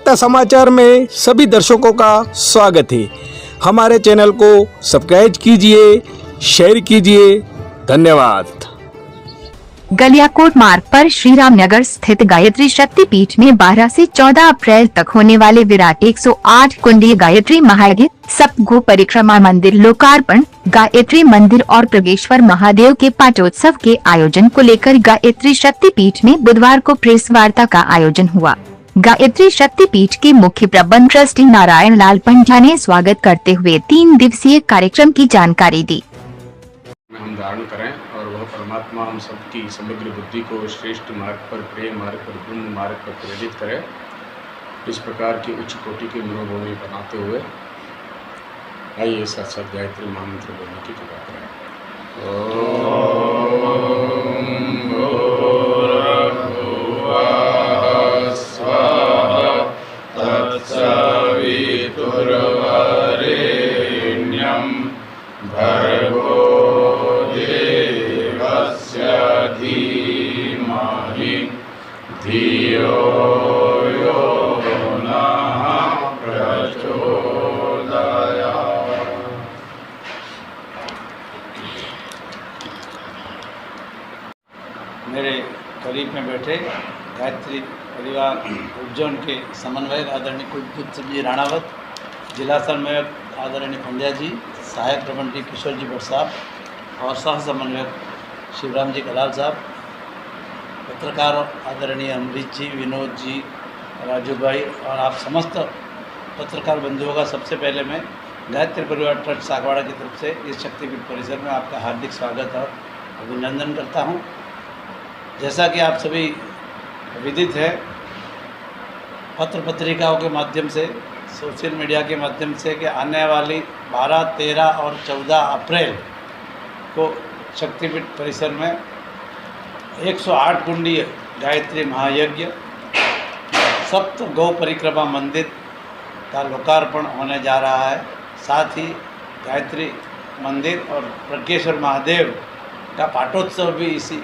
वार्ता समाचार में सभी दर्शकों का स्वागत है। हमारे चैनल को सब्सक्राइब कीजिए, शेयर कीजिए। धन्यवाद। गलियाकोट मार्ग पर श्री राम नगर स्थित गायत्री शक्तिपीठ में 12 से 14 अप्रैल तक होने वाले विराट 108 कुंडीय गायत्री महायज्ञ सप्तगो परिक्रमा मंदिर लोकार्पण, गायत्री मंदिर और प्रगेश्वर महादेव के पाटोत्सव के आयोजन को लेकर गायत्री शक्तिपीठ में बुधवार को प्रेस वार्ता का आयोजन हुआ। गायत्री शक्तिपीठ के मुख्य प्रबंध ट्रस्टी नारायण लाल पंड्या ने स्वागत करते हुए 3 दिवसीय कार्यक्रम की जानकारी दी। हम धारण करें और वह परमात्मा हम सबकी समग्र बुद्धि को श्रेष्ठ मार्ग पर, प्रेम मार्ग पर, ब्रह्म मार्ग पर प्रेरित करे। इस प्रकार की उच्च कोटि की मनोभूमि बनाते हुए आइए साथ साथ गायत्री महामंत्र बोलने की कृपा करें। धियो यो नः प्रचोदयात्। मेरे करीब में बैठे गायत्री परिवार उज्जैन के समन्वयक आदरणीय कुलदीप सिंह जी राणावत, जिला समन्वयक आदरणीय पंड्या जी, सहायक प्रबंधी किशोर जी भट्ट साहब और सह समन्वयक शिवराम जी कलाल साहब, पत्रकार आदरणीय अमरीश जी, विनोद जी, राजू भाई और आप समस्त पत्रकार बंधुओं का सबसे पहले मैं गायत्री परिवार ट्रस्ट सागवाड़ा की तरफ से इस शक्तिपीठ परिसर में आपका हार्दिक स्वागत और अभिनंदन करता हूं। जैसा कि आप सभी विदित है, पत्र पत्रिकाओं के माध्यम से, सोशल मीडिया के माध्यम से कि आने वाली 12, 13 और 14 अप्रैल को शक्तिपीठ परिसर में 108 कुंडीय गायत्री महायज्ञ सप्त गौ परिक्रमा मंदिर का लोकार्पण होने जा रहा है। साथ ही गायत्री मंदिर और प्रज्ञेश्वर महादेव का पाटोत्सव भी इसी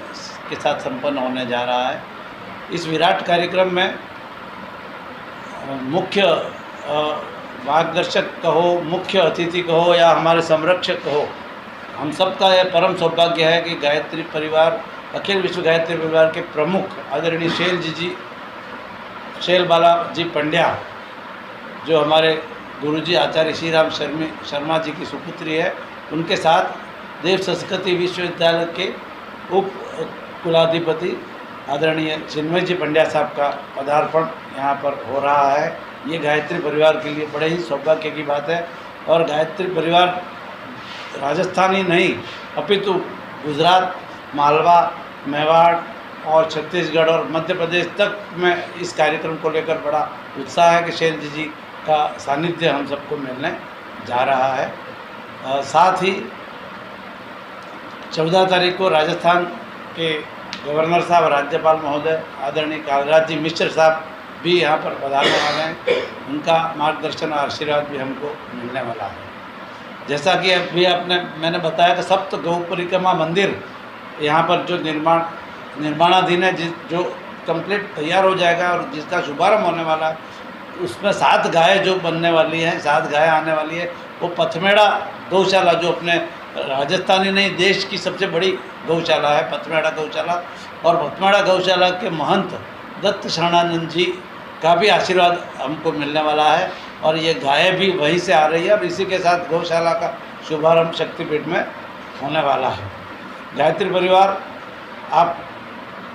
के साथ संपन्न होने जा रहा है। इस विराट कार्यक्रम में मुख्य मार्गदर्शक कहो, मुख्य अतिथि कहो या हमारे संरक्षक कहो, हम सबका यह परम सौभाग्य है कि गायत्री परिवार, अखिल विश्व गायत्री परिवार के प्रमुख आदरणीय शैल बाला जी पंड्या, जो हमारे गुरुजी आचार्य श्री राम शर्मा जी की सुपुत्री है, उनके साथ देव संस्कृति विश्वविद्यालय के उप कुलाधिपति आदरणीय चिन्मय जी पंड्या साहब का पदार्पण यहाँ पर हो रहा है। ये गायत्री परिवार के लिए बड़े ही सौभाग्य की बात है। और गायत्री परिवार राजस्थान ही नहीं अपितु गुजरात, मालवा, मेवाड़ और छत्तीसगढ़ और मध्य प्रदेश तक में इस कार्यक्रम को लेकर बड़ा उत्साह है कि शैल जी का सानिध्य हम सबको मिलने जा रहा है। साथ ही 14 तारीख को राजस्थान के गवर्नर साहब, राज्यपाल महोदय आदरणीय कालराज जी मिश्र साहब भी यहाँ पर पधारने वाले हैं। उनका मार्गदर्शन और आशीर्वाद भी हमको मिलने वाला है। जैसा कि अभी मैंने बताया कि सप्त गौ परिक्रमा मंदिर यहाँ पर जो निर्माणाधीन है, जो कंप्लीट तैयार हो जाएगा और जिसका शुभारंभ होने वाला है, उसमें 7 गाय जो बनने वाली हैं, 7 गाय आने वाली है। वो पथमेड़ा गौशाला, जो अपने राजस्थानी नहीं देश की सबसे बड़ी गौशाला है, पथमेड़ा गौशाला, और पथमेड़ा गौशाला के महंत दत्त शरणानंद जी का भी आशीर्वाद हमको मिलने वाला है। और ये गाय भी वहीं से आ रही है और इसी के साथ गौशाला का शुभारंभ शक्तिपीठ में होने वाला है। गायत्री परिवार आप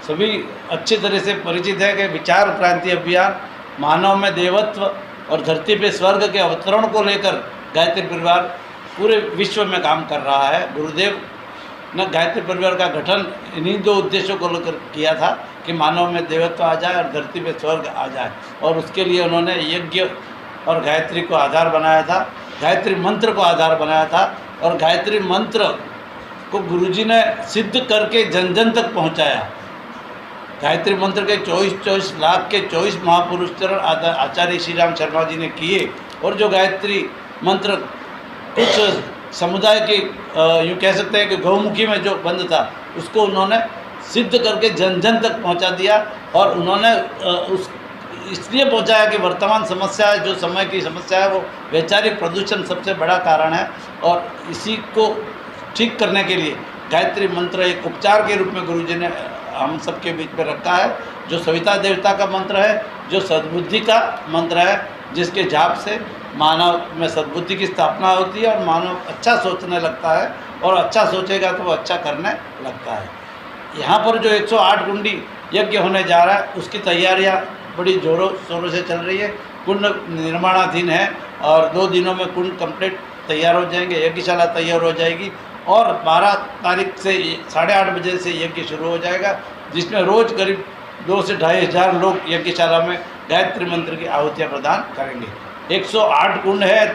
सभी अच्छी तरह से परिचित है कि विचार क्रांति अभियान, मानव में देवत्व और धरती पे स्वर्ग के अवतरण को लेकर गायत्री परिवार पूरे विश्व में काम कर रहा है। गुरुदेव ने गायत्री परिवार का गठन इन्हीं 2 उद्देश्यों को लेकर किया था कि मानव में देवत्व आ जाए और धरती पे स्वर्ग आ जाए, और उसके लिए उन्होंने यज्ञ और गायत्री को आधार बनाया था, गायत्री मंत्र को आधार बनाया था। और गायत्री मंत्र को गुरुजी ने सिद्ध करके जन जन तक पहुंचाया। गायत्री मंत्र के 24 लाख के 24 महापुरुष चरण आचार्य श्री राम शर्मा जी ने किए। और जो गायत्री मंत्र कुछ समुदाय के यूँ कह सकते हैं कि गौमुखी में जो बंद था, उसको उन्होंने सिद्ध करके जन जन तक पहुंचा दिया। और उन्होंने उस इसलिए पहुंचाया कि वर्तमान समस्या है, जो समय की समस्या है, वो वैचारिक प्रदूषण सबसे बड़ा कारण है। और इसी को ठीक करने के लिए गायत्री मंत्र एक उपचार के रूप में गुरुजी ने हम सबके बीच में रखा है, जो सविता देवता का मंत्र है, जो सद्बुद्धि का मंत्र है, जिसके जाप से मानव में सद्बुद्धि की स्थापना होती है और मानव अच्छा सोचने लगता है, और अच्छा सोचेगा तो वो अच्छा करने लगता है। यहाँ पर जो 108 कुंडी यज्ञ होने जा रहा है, उसकी तैयारियाँ बड़ी ज़ोरों शोरों से चल रही है। कुंड निर्माणाधीन है और 2 दिनों में कुंड कंप्लीट तैयार हो जाएंगे, यज्ञशाला तैयार हो जाएगी, और 12 तारीख से 8:30 बजे से यज्ञ शुरू हो जाएगा, जिसमें रोज़ करीब 2 से 2,500 लोग यज्ञशाला में गायत्री मंत्र की आहुतियाँ प्रदान करेंगे। 108 कुंड है,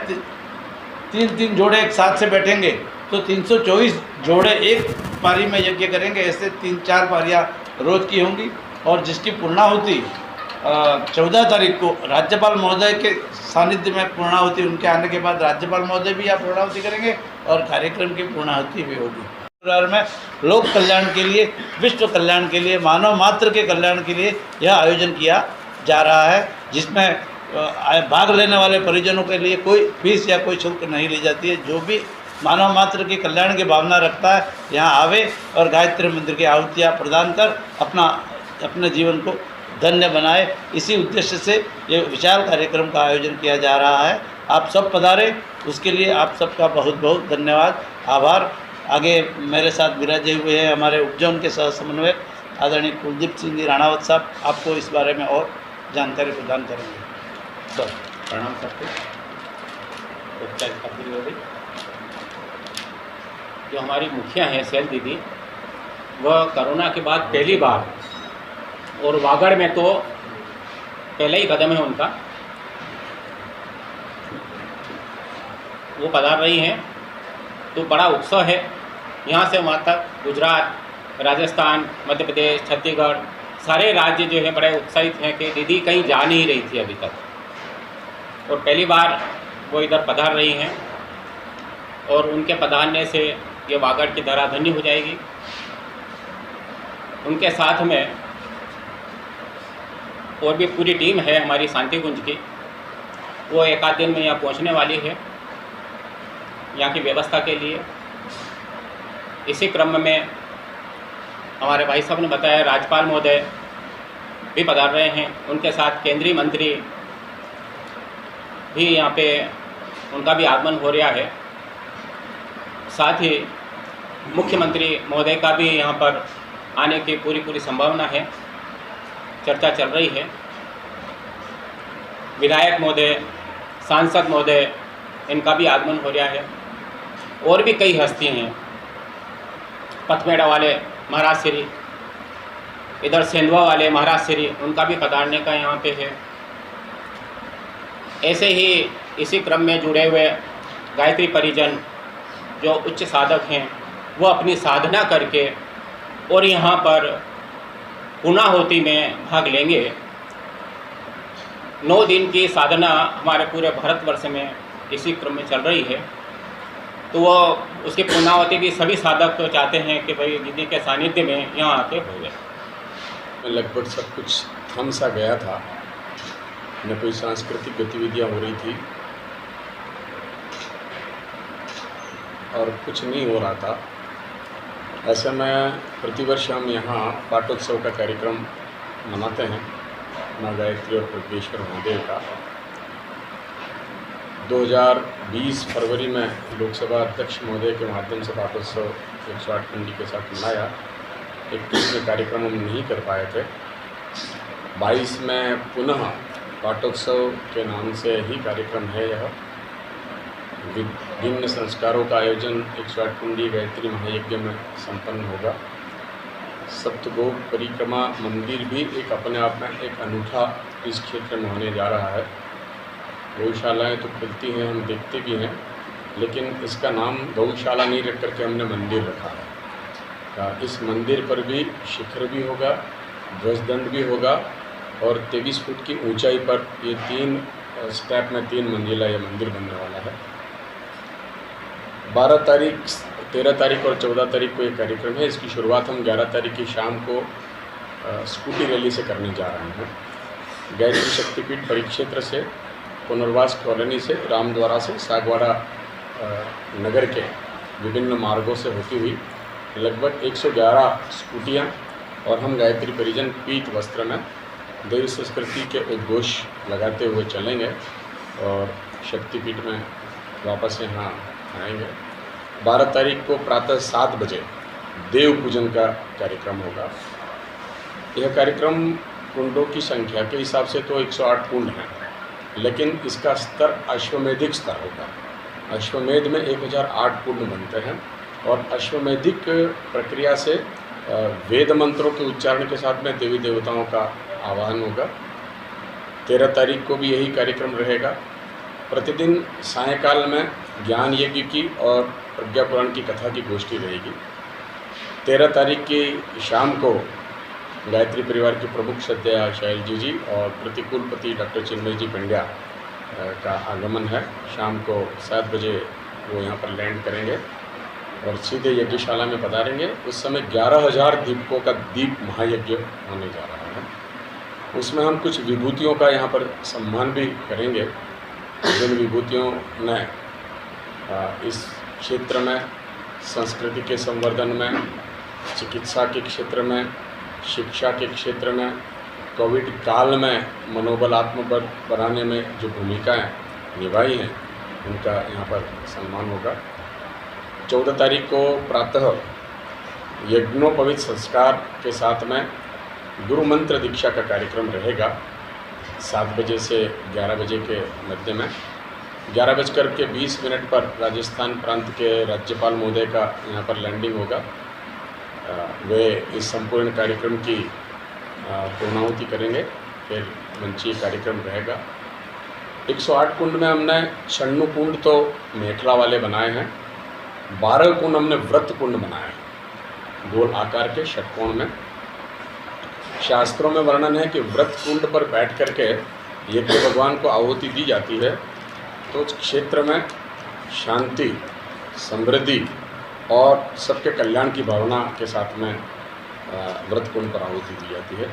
3-3 जोड़े एक साथ से बैठेंगे तो 324 जोड़े एक पारी में यज्ञ करेंगे। ऐसे 3-4 पारियाँ रोज़ की होंगी, और जिसकी पूर्णाहुति 14 तारीख को राज्यपाल महोदय के सानिध्य में पूर्णाहुति, उनके आने के बाद राज्यपाल महोदय भी यहाँ पूर्णाहुति करेंगे और कार्यक्रम की पूर्णाहुति भी होगी। में लोक कल्याण के लिए, विश्व कल्याण के लिए, मानव मात्र के कल्याण के लिए यह आयोजन किया जा रहा है, जिसमें भाग लेने वाले परिजनों के लिए कोई फीस या कोई शुल्क नहीं ली जाती है। जो भी मानव मात्र की कल्याण की भावना रखता है, यहाँ आवे और गायत्री मंत्र की आहुतियाँ प्रदान कर अपने जीवन को धन्य बनाए। इसी उद्देश्य से ये विशाल कार्यक्रम का आयोजन किया जा रहा है। आप सब पधारे, उसके लिए आप सबका बहुत बहुत धन्यवाद, आभार। आगे मेरे साथ विराजे हुए हैं हमारे उपजोन के सह समन्वयक आदरणीय कुलदीप सिंह जी राणावत साहब, आपको इस बारे में और जानकारी प्रदान करेंगे। सर प्रणाम सबको। जो हमारी मुखिया हैं शैल दीदी, वह कोरोना के बाद पहली बार, और वागड़ में तो पहला ही कदम है उनका, वो पधार रही हैं, तो बड़ा उत्सव है। यहाँ से वहाँ तक गुजरात, राजस्थान, मध्य प्रदेश, छत्तीसगढ़, सारे राज्य जो है बड़े उत्साहित हैं कि दीदी कहीं जा नहीं रही थी अभी तक, और पहली बार वो इधर पधार रही हैं, और उनके पधारने से ये वागड़ की धरा धन्य हो जाएगी। उनके साथ में और भी पूरी टीम है हमारी शांति कुंज की, वो 1 आध दिन में यहाँ पहुँचने वाली है यहाँ की व्यवस्था के लिए। इसी क्रम में हमारे भाई साहब ने बताया राज्यपाल महोदय भी पधार रहे हैं, उनके साथ केंद्रीय मंत्री भी यहाँ पे, उनका भी आगमन हो रहा है। साथ ही मुख्यमंत्री महोदय का भी यहाँ पर आने की पूरी संभावना है, चर्चा चल रही है। विधायक महोदय, सांसद महोदय, इनका भी आगमन हो रहा है, और भी कई हस्तियाँ हैं, पथमेड़ा वाले महाराज श्री, इधर सेंधवा वाले महाराज श्री, उनका भी पधारने का यहाँ पे है। ऐसे ही इसी क्रम में जुड़े हुए गायत्री परिजन जो उच्च साधक हैं, वो अपनी साधना करके और यहाँ पर पूर्णाहुति में भाग लेंगे। 9 दिन की साधना हमारे पूरे भारतवर्ष में इसी क्रम में चल रही है, तो वो उसकी पूर्णाहुति भी सभी साधक तो चाहते हैं कि भाई दीदी के सानिध्य में यहाँ आके हो जाए। लगभग सब कुछ थम सा गया था, न कोई सांस्कृतिक गतिविधियाँ हो रही थी और कुछ नहीं हो रहा था। ऐसे में प्रतिवर्ष हम यहाँ पाटोत्सव का कार्यक्रम मनाते हैं, माँ गायत्री और प्रज्ञेश्वर महादेव का। 2020 फरवरी में लोकसभा अध्यक्ष महोदय के माध्यम से पाटोत्सव 108 कुंडी के साथ मनाया। 21 में कार्यक्रम हम नहीं कर पाए थे। 22 में पुनः पाटोत्सव के नाम से ही कार्यक्रम है। यह विभिन्न संस्कारों का आयोजन 108 कुंडी गायत्री महायज्ञ में संपन्न होगा। सप्तगो परिक्रमा मंदिर भी एक अपने आप में एक अनूठा इस क्षेत्र में होने जा रहा है। गौशालाएँ तो खुलती हैं, हम देखते भी हैं, लेकिन इसका नाम गौशाला नहीं रख करके हमने मंदिर रखा है। इस मंदिर पर भी शिखर भी होगा, ध्वजदंड भी होगा, और 23 फुट की ऊंचाई पर ये 3 स्टेप में 3 मंजिला ये मंदिर बनने वाला है। 12 तारीख, 13 तारीख और 14 तारीख को ये कार्यक्रम है। इसकी शुरुआत हम 11 तारीख की शाम को स्कूटी रैली से करने जा रहे हैं। गायत्री शक्तिपीठ परिक्षेत्र से, पुनर्वास कॉलोनी से, रामद्वारा से, सागवाड़ा नगर के विभिन्न मार्गों से होती हुई लगभग 111 स्कूटियाँ और हम गायत्री परिजन पीत वस्त्र में देवी संस्कृति के उद्घोष लगाते हुए चलेंगे और शक्तिपीठ में वापस यहाँ आएंगे। 12 तारीख को प्रातः 7 बजे देव पूजन का कार्यक्रम होगा। यह कार्यक्रम कुंडों की संख्या के हिसाब से तो 108 कुंड हैं, लेकिन इसका स्तर अश्वमेधिक स्तर होगा। अश्वमेध में 1008 कुंड बनते हैं और अश्वमेधिक प्रक्रिया से वेद मंत्रों के उच्चारण के साथ में देवी देवताओं का आवाहन होगा। 13 तारीख को भी यही कार्यक्रम रहेगा। प्रतिदिन सायंकाल में ज्ञान यज्ञ की और प्रज्ञा पुराण की कथा की गोष्ठी रहेगी। 13 तारीख की शाम को गायत्री परिवार के प्रमुख सदस्य शैलजी जी और प्रतिकुलपति डॉक्टर चिन्मय जी पंड्या का आगमन है। शाम को 7 बजे वो यहाँ पर लैंड करेंगे और सीधे यज्ञशाला में पधारेंगे। उस समय 11,000 दीपकों का दीप महायज्ञ होने जा रहा है। उसमें हम कुछ विभूतियों का यहाँ पर सम्मान भी करेंगे, जिन विभूतियों ने इस क्षेत्र में संस्कृति के संवर्धन में, चिकित्सा के क्षेत्र में, शिक्षा के क्षेत्र में, कोविड काल में मनोबल आत्मबल बढ़ाने में जो भूमिकाएं निभाई हैं, उनका यहाँ पर सम्मान होगा। 14 तारीख को प्रातः यज्ञोपवीत संस्कार के साथ में गुरु मंत्र दीक्षा का कार्यक्रम रहेगा। 7 बजे से 11 बजे के मध्य में 11:20 पर राजस्थान प्रांत के राज्यपाल महोदय का यहाँ पर लैंडिंग होगा। वे इस संपूर्ण कार्यक्रम की पूर्णाहुति करेंगे। फिर मंचीय कार्यक्रम रहेगा। 108 कुंड में हमने 96 कुंड तो मेखला वाले बनाए हैं, 12 कुंड हमने व्रत कुंड बनाए हैं, गोल आकार के षटकोण में। शास्त्रों में वर्णन है कि व्रत कुंड पर बैठ करके यज्ञ भगवान को आहुति दी जाती है तो उस क्षेत्र में शांति, समृद्धि और सबके कल्याण की भावना के साथ में व्रत कुंड पर आहुति दी जाती है।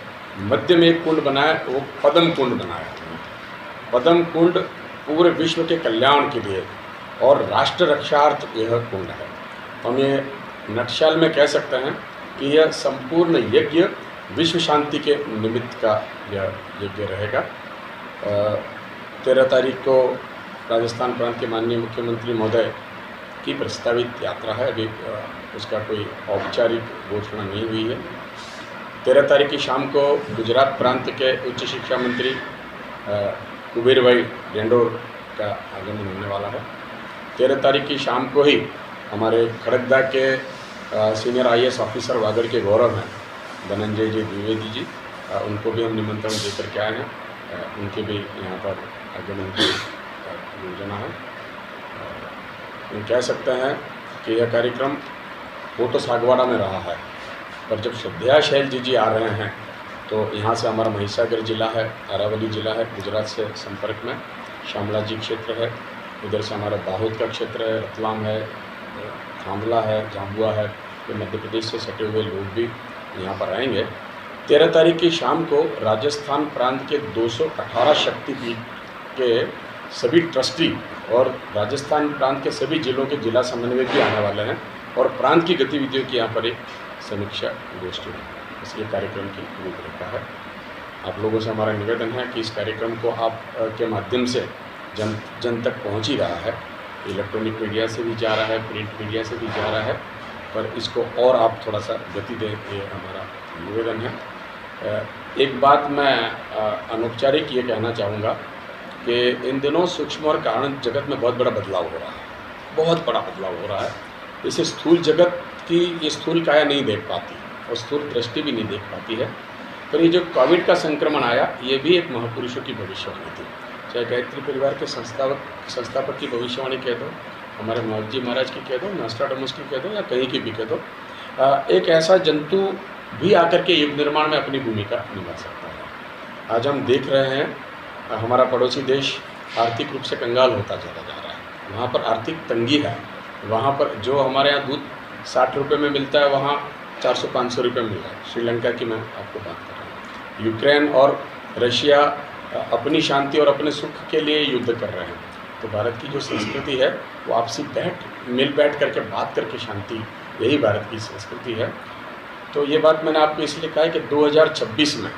मध्य में एक कुंड बनाया, वो पद्म कुंड बनाया है। पद्म कुंड पूरे विश्व के कल्याण के लिए और राष्ट्र रक्षार्थ यह कुंड है। हम ये नटशल में कह सकते हैं कि यह संपूर्ण यज्ञ विश्व शांति के निमित्त का यह यज्ञ रहेगा। 13 तारीख को राजस्थान प्रांत के माननीय मुख्यमंत्री महोदय की प्रस्तावित यात्रा है। अभी उसका कोई औपचारिक घोषणा नहीं हुई है। 13 तारीख की शाम को गुजरात प्रांत के उच्च शिक्षा मंत्री कुबेर भाई डेंडोर का आगमन होने वाला है। 13 तारीख की शाम को ही हमारे खड़गदा के सीनियर IAS ऑफिसर वागड़ के गौरव हैं धनंजय जी द्विवेदी जी, उनको भी हम निमंत्रण देकर के आए हैं। उनके भी यहाँ पर आगमन की योजना है। हम कह सकते हैं कि यह कार्यक्रम वो तो सागवाड़ा में रहा है, पर जब श्रद्धा शैलजी जी आ रहे हैं तो यहाँ से हमारा महिसागर जिला है, अरावली जिला है, गुजरात से संपर्क में शामला जी क्षेत्र है, उधर से हमारा दाहोद का क्षेत्र है, रतलाम है, खांडला है, झाबुआ है, तो मध्य प्रदेश से सटे हुए लोग भी यहाँ पर आएंगे। 13 तारीख की शाम को राजस्थान प्रांत के 218 शक्तिपीठ के सभी ट्रस्टी और राजस्थान प्रांत के सभी जिलों के जिला समन्वयक भी आने वाले हैं और प्रांत की गतिविधियों की यहाँ पर एक समीक्षा गोष्ठी है। इसलिए कार्यक्रम की रूपरेखा है। आप लोगों से हमारा निवेदन है कि इस कार्यक्रम को आप के माध्यम से जन तक पहुँच ही रहा है। इलेक्ट्रॉनिक मीडिया से भी जा रहा है, प्रिंट मीडिया से भी जा रहा है, पर इसको और आप थोड़ा सा गति दें, ये हमारा निवेदन है। एक बात मैं अनौपचारिक ये कहना चाहूँगा कि इन दिनों सूक्ष्म और कारण जगत में बहुत बड़ा बदलाव हो रहा है, बहुत बड़ा बदलाव हो रहा है। इसे स्थूल जगत की ये स्थूल काया नहीं देख पाती और स्थूल दृष्टि भी नहीं देख पाती है। पर ये जो कोविड का संक्रमण आया, ये भी एक महापुरुषों की भविष्यवाणी थी। चाहे गायत्री परिवार के संस्थापक की भविष्यवाणी कह दो, हमारे महाराज महाराज की कह दो, नॉस्ट्राडामस की कह दो, या कहीं की भी कह दो, एक ऐसा जंतु भी आकर के युग निर्माण में अपनी भूमिका निभा सकता है। आज हम देख रहे हैं हमारा पड़ोसी देश आर्थिक रूप से कंगाल होता चला जा रहा है। वहाँ पर आर्थिक तंगी है। वहाँ पर जो हमारे यहाँ दूध 60 रुपये में मिलता है, वहाँ 400-500 रुपये मिल रहा है। श्रीलंका की मैं आपको बात कर रहा हूँ। यूक्रेन और रशिया अपनी शांति और अपने सुख के लिए युद्ध कर रहे हैं। तो भारत की जो संस्कृति है वो आपसी मिल बैठ करके बात करके शांति, यही भारत की संस्कृति है। तो ये बात मैंने आपको इसलिए कहा है कि 2026 में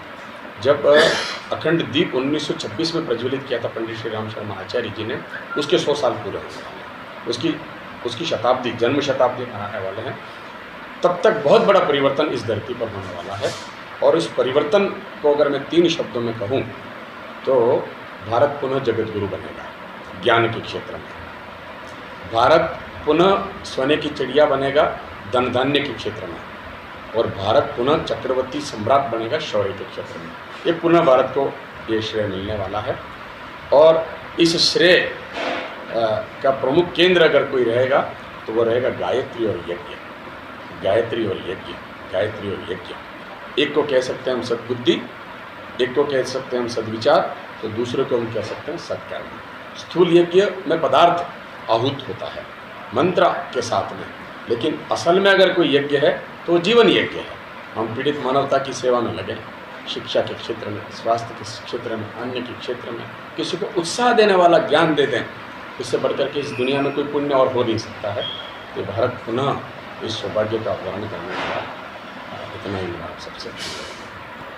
जब अखंड दीप 1926 में प्रज्वलित किया था पंडित श्री राम शर्मा आचार्य जी ने, उसके 100 साल पूरे होने वाले हैं, उसकी शताब्दी, जन्म शताब्दी मनाने वाले हैं। तब तक बहुत बड़ा परिवर्तन इस धरती पर होने वाला है। और इस परिवर्तन को अगर मैं 3 शब्दों में कहूँ तो भारत पुनः जगत गुरु बनेगा ज्ञान के क्षेत्र में, भारत पुनः सोने की चिड़िया बनेगा धन धान्य के क्षेत्र में, और भारत पुनः चक्रवर्ती सम्राट बनेगा शौर्य के क्षेत्र में। ये पुनः भारत को ये श्रेय मिलने वाला है। और इस श्रेय का प्रमुख केंद्र अगर कोई रहेगा तो वो रहेगा गायत्री और यज्ञ, गायत्री और यज्ञ, गायत्री और यज्ञ। एक को कह सकते हैं हम सद्बुद्धि, एक को कह सकते हैं हम सद्विचार, तो दूसरे को हम कह सकते हैं सत्कर्म। स्थूल यज्ञ में पदार्थ आहूत होता है मंत्र के साथ में, लेकिन असल में अगर कोई यज्ञ है तो जीवन यज्ञ है। हम पीड़ित मानवता की सेवा में लगे, शिक्षा के क्षेत्र में, स्वास्थ्य के क्षेत्र में, अन्य के क्षेत्र में, किसी को उत्साह देने वाला ज्ञान दे दें, इससे बढ़कर के इस दुनिया में कोई पुण्य और हो नहीं सकता है। तो भारत पुनः इस सौभाग्य का वर्णन करने वाला, इतना ही बात सबसे